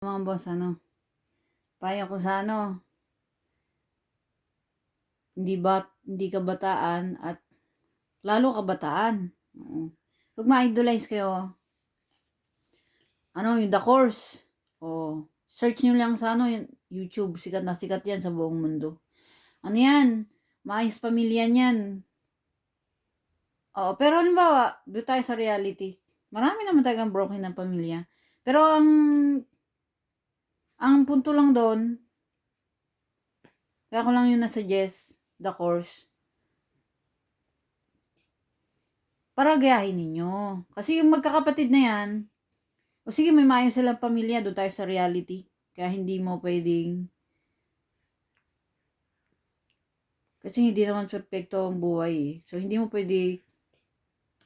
Mga boss, payo ko sa hindi kabataan at lalo kabataan. Oo. Pag ma-idolize kayo, yung The Course. Search nyo lang sa yung YouTube, sikat na sikat yan sa buong mundo. Ano yan? Maayos pamilya niyan. Oo, pero halimbawa, doon tayo sa reality. Marami naman talagang broken ng pamilya. Pero ang punto lang doon, kaya ko lang yung nasuggest, The Course. Para gayahin ninyo. Kasi yung magkakapatid na yan, o sige, may maayos silang pamilya, doon tayo sa reality. Kaya hindi mo pwedeng, kasi hindi naman perfecto ang buhay eh. So, hindi mo pwede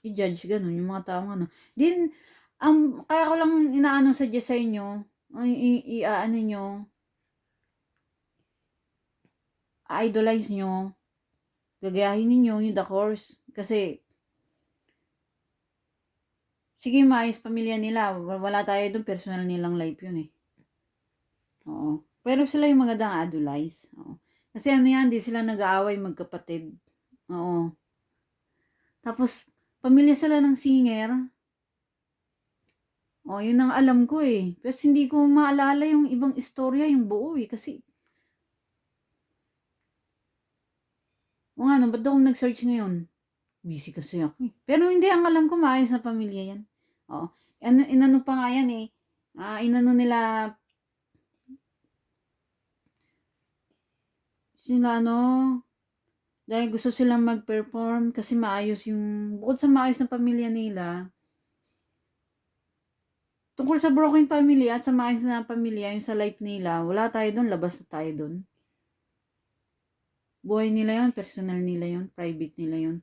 i-judge ganun, yung mga taong Din, kaya ko lang suggest sa inyo, i-ano nyo, idolize nyo, gagayahin ninyo yung The Course. Kasi, sige, maayos pamilya nila. Wala tayo doon. Personal nilang life yun eh. Oo. Pero sila yung magandang idolize. Oo. Kasi di sila nag-aaway magkapatid. Oo. Tapos, pamilya sila ng singer. Yun ang alam ko eh. Pero hindi ko maalala yung ibang istorya, yung buo eh. Kasi, ba't ako nag-search ngayon? Busy kasi ako eh. Pero hindi, ang alam ko, maayos na pamilya yan. Oo. Inano pa nga yan eh. Inano nila, sila dahil gusto silang mag-perform kasi maayos bukod sa maayos na pamilya nila, tungkol sa broken family at sa maayos na pamilya, yung sa life nila, wala tayo doon, labas na tayo doon. Buhay nila yon, personal nila yon, private nila yon.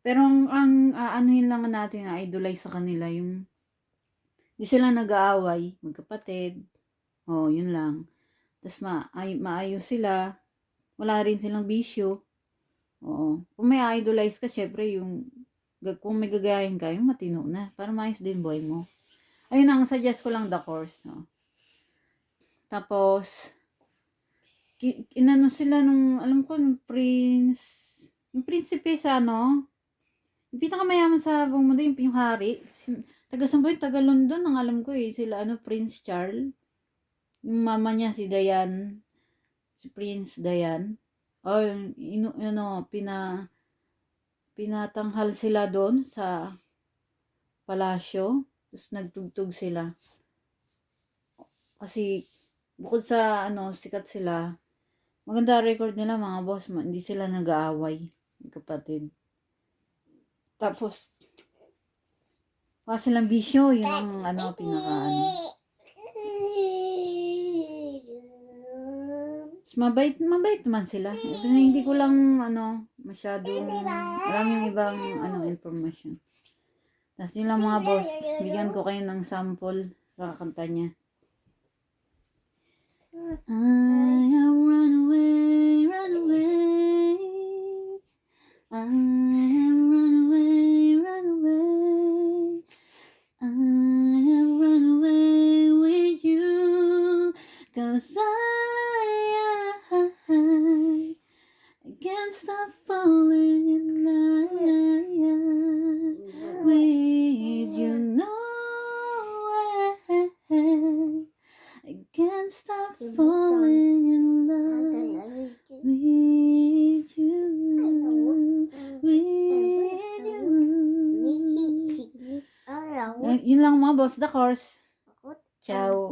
Pero ang aanuhin lang natin, idolize sa kanila, yung di sila nag-aaway, magkapatid, yun lang. Tapos maayos sila, wala rin silang bisyo. Oo. Kung may idolize ka, syempre kung may gagayahin ka, yung matino na, para maayos din buhay mo. Ayun ang suggest ko lang, The Course. No? Tapos, inano sila alam ko, yung prinsipe sa yung pinakamayaman sa buong mundo, yung hari. Taga-saan ba yun? Taga-London, ang alam ko eh. Sila, Prince Charles. Yung mama niya, si Diane. Si Prince Diane. Pinatanghal sila doon sa palasyo. Tapos nagtugtog sila. Kasi, bukod sa, sikat sila, maganda record nila mga boss. Hindi sila nag-aaway. Kapatid. Tapos, wala silang bisyo. Yun ang pinaka. Mabait naman sila. Hindi ko lang, masyadong alam yung ibang, information. Tapos yun lang mga boss. Bigyan ko kayo ng sample sa kanta niya. I have run away, run away. I have run away, run away. I have run away with you. 'Cause I can't stop falling in love with you. No way. I can't stop falling in love with you. With you. Yun lang mga boss, The Course. Ciao.